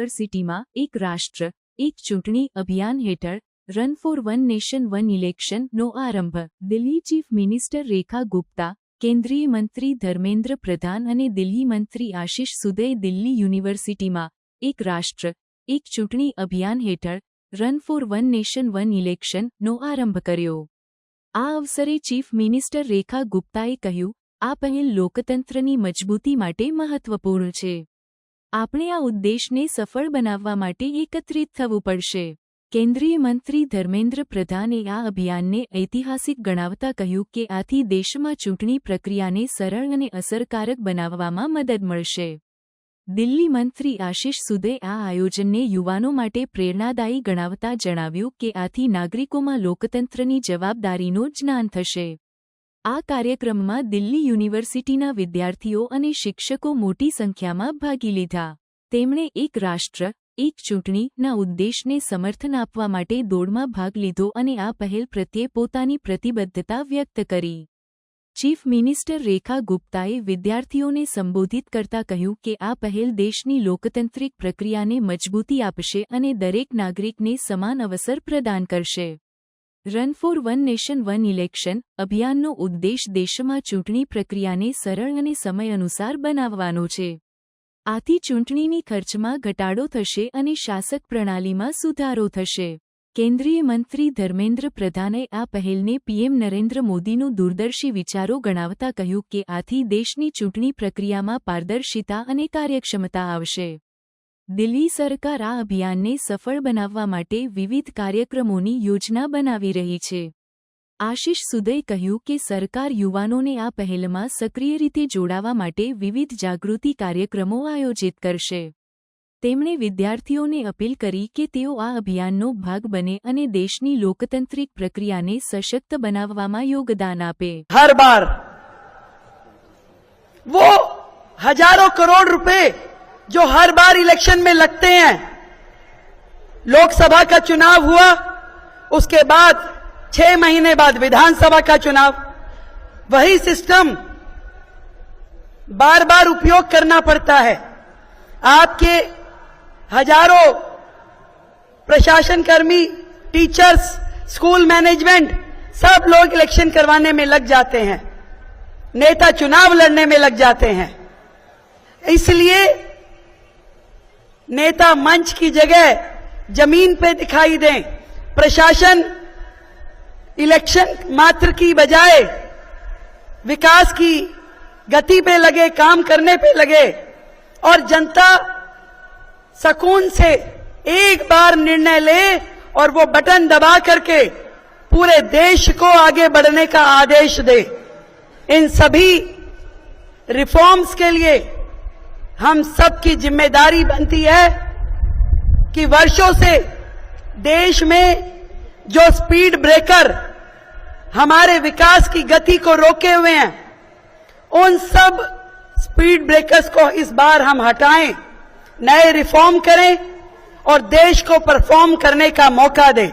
યુનિવર્સિટીમાં એક રાષ્ટ્ર એક ચૂંટણી અભિયાન હેઠળ run for one nation one ઇલેક્શનનો આરંભ. દિલ્હી ચીફ મિનિસ્ટર રેખા ગુપ્તા, કેન્દ્રીય મંત્રી ધર્મેન્દ્ર પ્રધાન અને દિલ્હી મંત્રી આશિષ સુદે દિલ્હી યુનિવર્સિટીમાં એક રાષ્ટ્ર એક ચૂંટણી અભિયાન હેઠળ run for one nation one ઇલેક્શનનો આરંભ કર્યો. આ અવસરે ચીફ મિનિસ્ટર રેખા ગુપ્તાએ કહ્યું, આ પહેલ લોકતંત્રની મજબૂતી માટે મહત્વપૂર્ણ છે. આપણે આ ઉદ્દેશને સફળ બનાવવા માટે એકત્રિત થવું પડશે. કેન્દ્રીય મંત્રી ધર્મેન્દ્ર પ્રધાને આ અભિયાનને ઐતિહાસિક ગણાવતા કહ્યું કે આથી દેશમાં ચૂંટણી પ્રક્રિયાને સરળ અને અસરકારક બનાવવામાં મદદ મળશે. દિલ્હી મંત્રી આશિષ સુદે આ આયોજનને યુવાનો માટે પ્રેરણાદાયી ગણાવતા જણાવ્યું કે આથી નાગરિકોમાં લોકતંત્રની જવાબદારીનું જ્ઞાન થશે. આ કાર્યક્રમમાં દિલ્હી યુનિવર્સિટીના વિદ્યાર્થીઓ અને શિક્ષકો મોટી સંખ્યામાં ભાગી લીધા. તેમણે એક રાષ્ટ્ર એક ચૂંટણીના ઉદ્દેશને સમર્થન આપવા માટે દોડમાં ભાગ લીધો અને આ પહેલ પ્રત્યે પોતાની પ્રતિબદ્ધતા વ્યક્ત કરી. ચીફ મિનિસ્ટર રેખા ગુપ્તાએ વિદ્યાર્થીઓને સંબોધિત કરતા કહ્યું કે આ પહેલ દેશની લોકતાંત્રિક પ્રક્રિયાને મજબૂતી આપશે અને દરેક નાગરિકને સમાન અવસર પ્રદાન કરશે. Run for one nation one election અભિયાનનો ઉદ્દેશ દેશમાં ચૂંટણી પ્રક્રિયાને સરળ અને સમય અનુસાર બનાવવાનો છે. આથી ચૂંટણીની ખર્ચમાં ઘટાડો થશે અને શાસક પ્રણાલીમાં સુધારો થશે. કેન્દ્રીય મંત્રી ધર્મેન્દ્ર પ્રધાને આ પહેલને પીએમ નરેન્દ્ર મોદીનું દૂરદર્શી વિચારો ગણાવતા કહ્યું કે આથી દેશની ચૂંટણી પ્રક્રિયામાં પારદર્શિતા અને કાર્યક્ષમતા આવશે. દિલ્હી સરકાર આ અભિયાનને સફળ બનાવવા માટે વિવિધ કાર્યક્રમોની યોજના બનાવી રહી છે. આશિષ સુદે કહ્યું કે સરકાર યુવાનોને આ પહેલમાં સક્રિય રીતે જોડાવા માટે વિવિધ જાગૃતિ કાર્યક્રમો આયોજિત કરશે. તેમણે વિદ્યાર્થીઓને અપીલ કરી કે તેઓ આ અભિયાનનો ભાગ બને અને દેશની લોકતાંત્રિક પ્રક્રિયાને સશક્ત બનાવવામાં યોગદાન આપે. हर बार वो हजारों करोड़ रुपए जो हर बार इलेक्शन में लगते हैं, लोकसभा का चुनाव हुआ, उसके बाद 6 महीने बाद विधानसभा का चुनाव, वही सिस्टम बार बार उपयोग करना पड़ता है. आपके हजारों प्रशासन कर्मी, टीचर्स, स्कूल मैनेजमेंट सब लोग इलेक्शन करवाने में लग जाते हैं, नेता चुनाव लड़ने में लग जाते हैं. इसलिए नेता मंच की जगह जमीन पे दिखाई दें. प्रशासन इलेक्शन मात्र की बजाय विकास की गति पे लगे, काम करने पे लगे और जनता सुकून से एक बार निर्णय ले और वो बटन दबा करके पूरे देश को आगे बढ़ने का आदेश दे. इन सभी रिफॉर्म्स के लिए हम सबकी जिम्मेदारी बनती है कि वर्षों से देश में जो स्पीड ब्रेकर हमारे विकास की गति को रोके हुए हैं, उन सब स्पीड ब्रेकर्स को इस बार हम हटाएं, नए रिफॉर्म करें और देश को परफॉर्म करने का मौका दें.